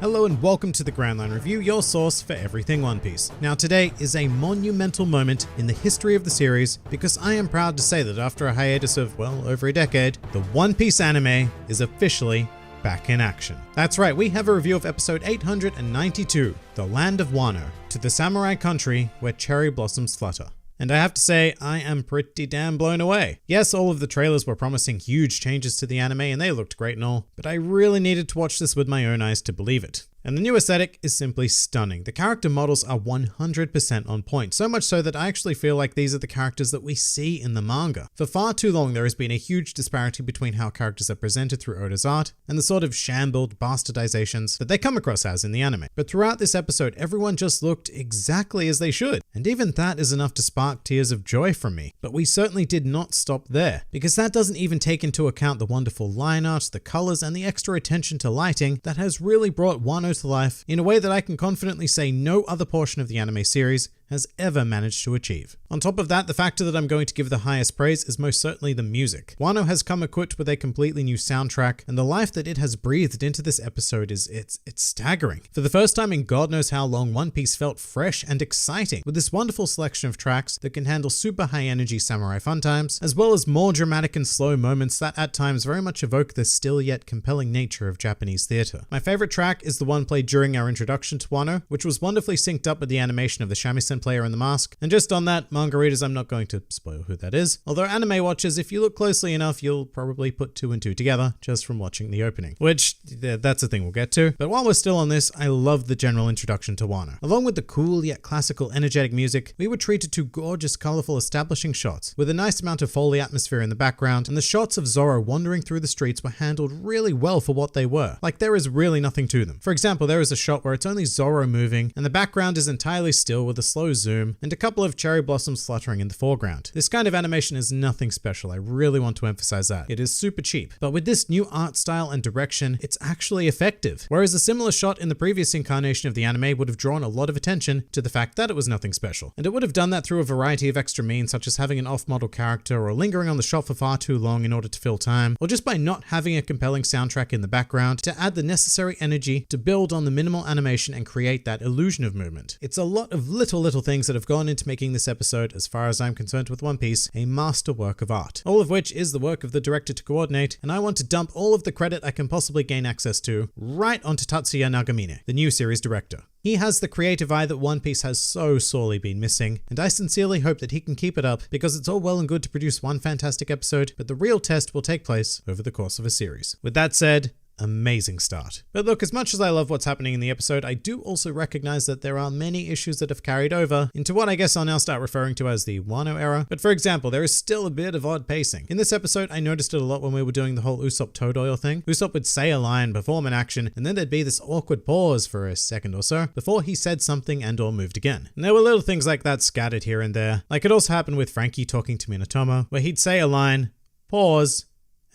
Hello and welcome to the Grand Line Review, your source for everything One Piece. Now today is a monumental moment in the history of the series because I am proud to say that after a hiatus of, well, over a decade, the One Piece anime is officially back in action. That's right, we have a review of episode 892, The Land of Wano, to the samurai country where cherry blossoms flutter. And I have to say, I am pretty damn blown away. Yes, all of the trailers were promising huge changes to the anime and they looked great and all, but I really needed to watch this with my own eyes to believe it. And the new aesthetic is simply stunning. The character models are 100% on point, so much so that I actually feel like these are the characters that we see in the manga. For far too long, there has been a huge disparity between how characters are presented through Oda's art and the sort of shambled bastardizations that they come across as in the anime. But throughout this episode, everyone just looked exactly as they should. And even that is enough to spark tears of joy from me. But we certainly did not stop there, because that doesn't even take into account the wonderful line art, the colors, and the extra attention to lighting that has really brought Wano to life in a way that I can confidently say no other portion of the anime series has ever managed to achieve. On top of that, the factor that I'm going to give the highest praise is most certainly the music. Wano has come equipped with a completely new soundtrack, and the life that it has breathed into this episode is it's staggering. For the first time in God knows how long, One Piece felt fresh and exciting, with this wonderful selection of tracks that can handle super high energy samurai fun times, as well as more dramatic and slow moments that at times very much evoke the still yet compelling nature of Japanese theater. My favorite track is the one played during our introduction to Wano, which was wonderfully synced up with the animation of the shamisen player in the mask. And just on that, manga readers, I'm not going to spoil who that is. Although anime watchers, if you look closely enough, you'll probably put two and two together just from watching the opening. Which, that's a thing we'll get to. But while we're still on this, I love the general introduction to Wano. Along with the cool yet classical energetic music, we were treated to gorgeous, colorful establishing shots with a nice amount of Foley atmosphere in the background, and the shots of Zoro wandering through the streets were handled really well for what they were. Like there is really nothing to them. For example, there is a shot where it's only Zoro moving and the background is entirely still with a slow zoom and a couple of cherry blossoms fluttering in the foreground. This kind of animation is nothing special. I really want to emphasize that. It is super cheap, but with this new art style and direction, it's actually effective. Whereas a similar shot in the previous incarnation of the anime would have drawn a lot of attention to the fact that it was nothing special. And it would have done that through a variety of extra means, such as having an off-model character or lingering on the shot for far too long in order to fill time, or just by not having a compelling soundtrack in the background to add the necessary energy to build on the minimal animation and create that illusion of movement. It's a lot of little things that have gone into making this episode, as far as I'm concerned with One Piece, a masterwork of art. All of which is the work of the director to coordinate, and I want to dump all of the credit I can possibly gain access to right onto Tatsuya Nagamine, the new series director. He has the creative eye that One Piece has so sorely been missing, and I sincerely hope that he can keep it up, because it's all well and good to produce one fantastic episode, but the real test will take place over the course of a series. With that said, amazing start. But look, as much as I love what's happening in the episode, I do also recognize that there are many issues that have carried over into what I guess I'll now start referring to as the Wano era. But for example, there is still a bit of odd pacing. In this episode, I noticed it a lot when we were doing the whole Usopp Toad Oil thing. Usopp would say a line, perform an action, and then there'd be this awkward pause for a second or so before he said something and or moved again. And there were little things like that scattered here and there. Like it also happened with Frankie talking to Minatomo, where he'd say a line, pause,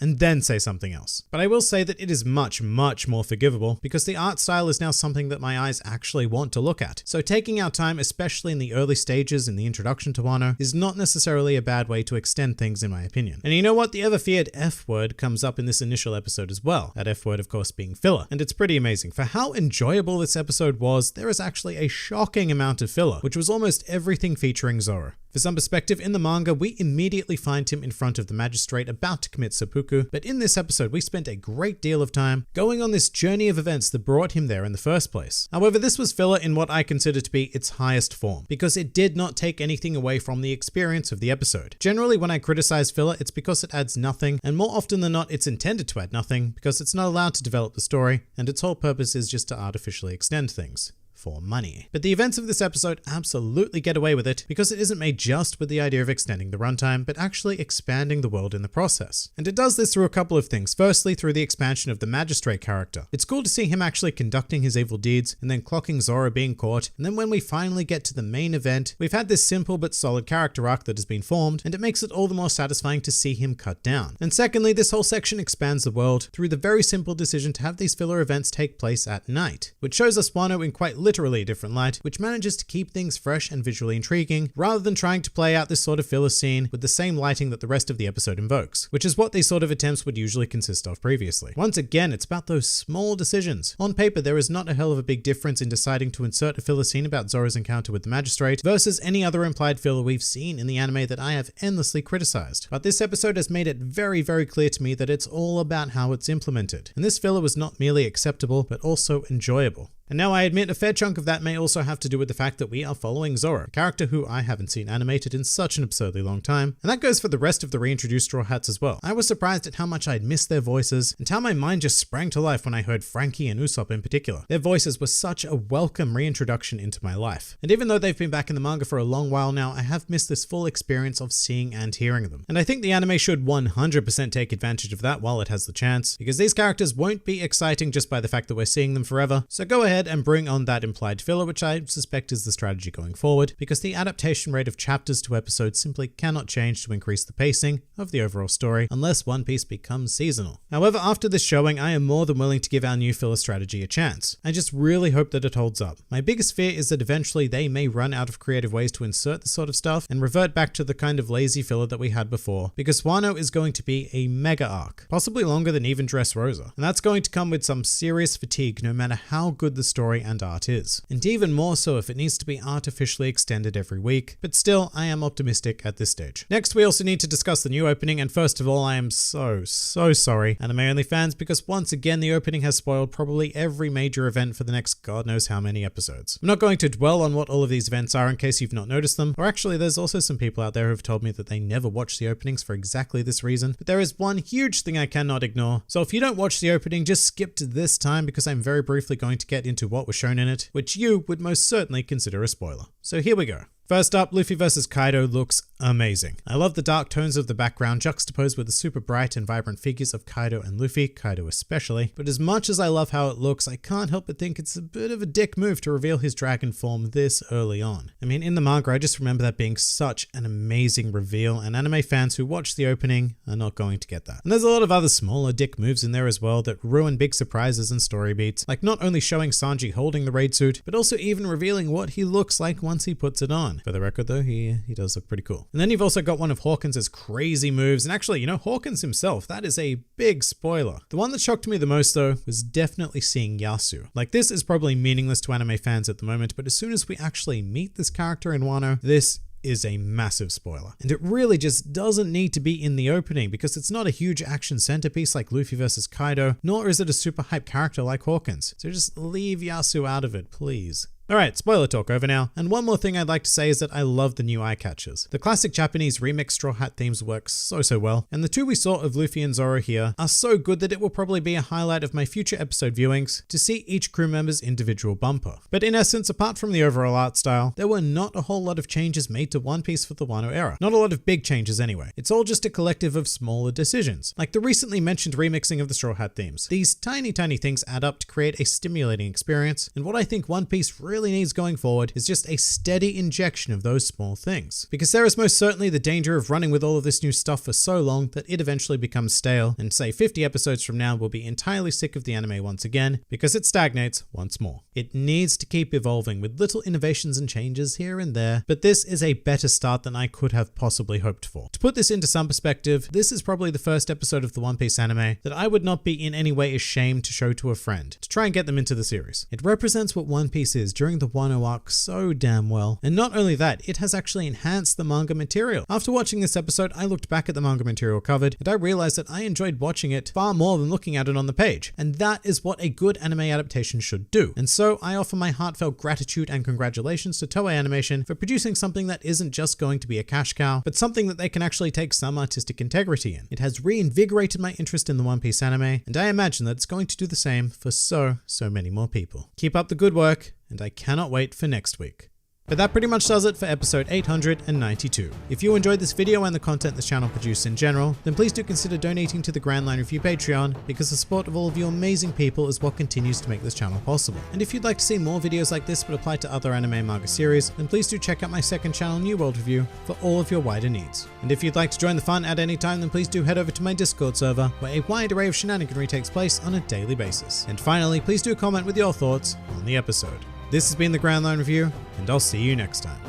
and then say something else. But I will say that it is much more forgivable because the art style is now something that my eyes actually want to look at. So taking our time, especially in the early stages in the introduction to Wano, is not necessarily a bad way to extend things in my opinion. And you know what? The ever-feared F word comes up in this initial episode as well. That F word, of course, being filler. And it's pretty amazing. For how enjoyable this episode was, there is actually a shocking amount of filler, which was almost everything featuring Zoro. For some perspective, in the manga, we immediately find him in front of the magistrate about to commit seppuku, but in this episode, we spent a great deal of time going on this journey of events that brought him there in the first place. However, this was filler in what I consider to be its highest form, because it did not take anything away from the experience of the episode. Generally, when I criticize filler, it's because it adds nothing, and more often than not, it's intended to add nothing, because it's not allowed to develop the story, and its whole purpose is just to artificially extend things. For money. But the events of this episode absolutely get away with it because it isn't made just with the idea of extending the runtime, but actually expanding the world in the process. And it does this through a couple of things. Firstly, through the expansion of the magistrate character. It's cool to see him actually conducting his evil deeds and then clocking Zoro being caught. And then when we finally get to the main event, we've had this simple but solid character arc that has been formed, and it makes it all the more satisfying to see him cut down. And secondly, this whole section expands the world through the very simple decision to have these filler events take place at night, which shows us Wano in quite literally literally a different light, which manages to keep things fresh and visually intriguing, rather than trying to play out this sort of filler scene with the same lighting that the rest of the episode invokes, which is what these sort of attempts would usually consist of previously. Once again, it's about those small decisions. On paper, there is not a hell of a big difference in deciding to insert a filler scene about Zoro's encounter with the Magistrate versus any other implied filler we've seen in the anime that I have endlessly criticized. But this episode has made it very, very clear to me that it's all about how it's implemented. And this filler was not merely acceptable, but also enjoyable. And now I admit a fair chunk of that may also have to do with the fact that we are following Zoro, a character who I haven't seen animated in such an absurdly long time. And that goes for the rest of the reintroduced Straw Hats as well. I was surprised at how much I'd missed their voices and how my mind just sprang to life when I heard Frankie and Usopp in particular. Their voices were such a welcome reintroduction into my life. And even though they've been back in the manga for a long while now, I have missed this full experience of seeing and hearing them. And I think the anime should 100% take advantage of that while it has the chance, because these characters won't be exciting just by the fact that we're seeing them forever. So go ahead and bring on that implied filler, which I suspect is the strategy going forward, because the adaptation rate of chapters to episodes simply cannot change to increase the pacing of the overall story unless One Piece becomes seasonal. However, after this showing, I am more than willing to give our new filler strategy a chance. I just really hope that it holds up. My biggest fear is that eventually they may run out of creative ways to insert this sort of stuff and revert back to the kind of lazy filler that we had before, because Wano is going to be a mega arc, possibly longer than even Dressrosa, and that's going to come with some serious fatigue no matter how good the story and art is, and even more so if it needs to be artificially extended every week, but still I am optimistic at this stage. Next, we also need to discuss the new opening, and first of all, I am so sorry, anime only fans, because once again the opening has spoiled probably every major event for the next god knows how many episodes. I'm not going to dwell on what all of these events are in case you've not noticed them, or actually there's also some people out there who have told me that they never watch the openings for exactly this reason, but there is one huge thing I cannot ignore. So if you don't watch the opening, just skip to this time because I'm very briefly going to get into what was shown in it, which you would most certainly consider a spoiler. So here we go. First up, Luffy vs. Kaido looks amazing. I love the dark tones of the background juxtaposed with the super bright and vibrant figures of Kaido and Luffy, Kaido especially. But as much as I love how it looks, I can't help but think it's a bit of a dick move to reveal his dragon form this early on. I mean, in the manga, I just remember that being such an amazing reveal, and anime fans who watch the opening are not going to get that. And there's a lot of other smaller dick moves in there as well that ruin big surprises and story beats, like not only showing Sanji holding the raid suit, but also even revealing what he looks like once he puts it on. For the record though, he does look pretty cool. And then you've also got one of Hawkins' crazy moves, and actually, you know, Hawkins himself, that is a big spoiler. The one that shocked me the most though was definitely seeing Yasu. Like, this is probably meaningless to anime fans at the moment, but as soon as we actually meet this character in Wano, this is a massive spoiler. And it really just doesn't need to be in the opening because it's not a huge action centerpiece like Luffy versus Kaido, nor is it a super hype character like Hawkins. So just leave Yasu out of it, please. Alright, spoiler talk over now, and one more thing I'd like to say is that I love the new eye catchers. The classic Japanese remix Straw Hat themes work so well, and the two we saw of Luffy and Zoro here are so good that it will probably be a highlight of my future episode viewings to see each crew member's individual bumper. But in essence, apart from the overall art style, there were not a whole lot of changes made to One Piece for the Wano era. Not a lot of big changes anyway. It's all just a collective of smaller decisions, like the recently mentioned remixing of the Straw Hat themes. These tiny things add up to create a stimulating experience, and what I think One Piece really needs going forward is just a steady injection of those small things. Because there is most certainly the danger of running with all of this new stuff for so long that it eventually becomes stale, and say 50 episodes from now we'll be entirely sick of the anime once again because it stagnates once more. It needs to keep evolving with little innovations and changes here and there, but this is a better start than I could have possibly hoped for. To put this into some perspective, this is probably the first episode of the One Piece anime that I would not be in any way ashamed to show to a friend, to try and get them into the series. It represents what One Piece is during the Wano arc so damn well. And not only that, it has actually enhanced the manga material. After watching this episode, I looked back at the manga material covered, and I realized that I enjoyed watching it far more than looking at it on the page. And that is what a good anime adaptation should do. And so I offer my heartfelt gratitude and congratulations to Toei Animation for producing something that isn't just going to be a cash cow, but something that they can actually take some artistic integrity in. It has reinvigorated my interest in the One Piece anime, and I imagine that it's going to do the same for so many more people. Keep up the good work, and I cannot wait for next week. But that pretty much does it for episode 892. If you enjoyed this video and the content this channel produces in general, then please do consider donating to the Grand Line Review Patreon, because the support of all of you amazing people is what continues to make this channel possible. And if you'd like to see more videos like this but apply to other anime and manga series, then please do check out my second channel, New World Review, for all of your wider needs. And if you'd like to join the fun at any time, then please do head over to my Discord server, where a wide array of shenaniganry takes place on a daily basis. And finally, please do comment with your thoughts on the episode. This has been the Grand Line Review, and I'll see you next time.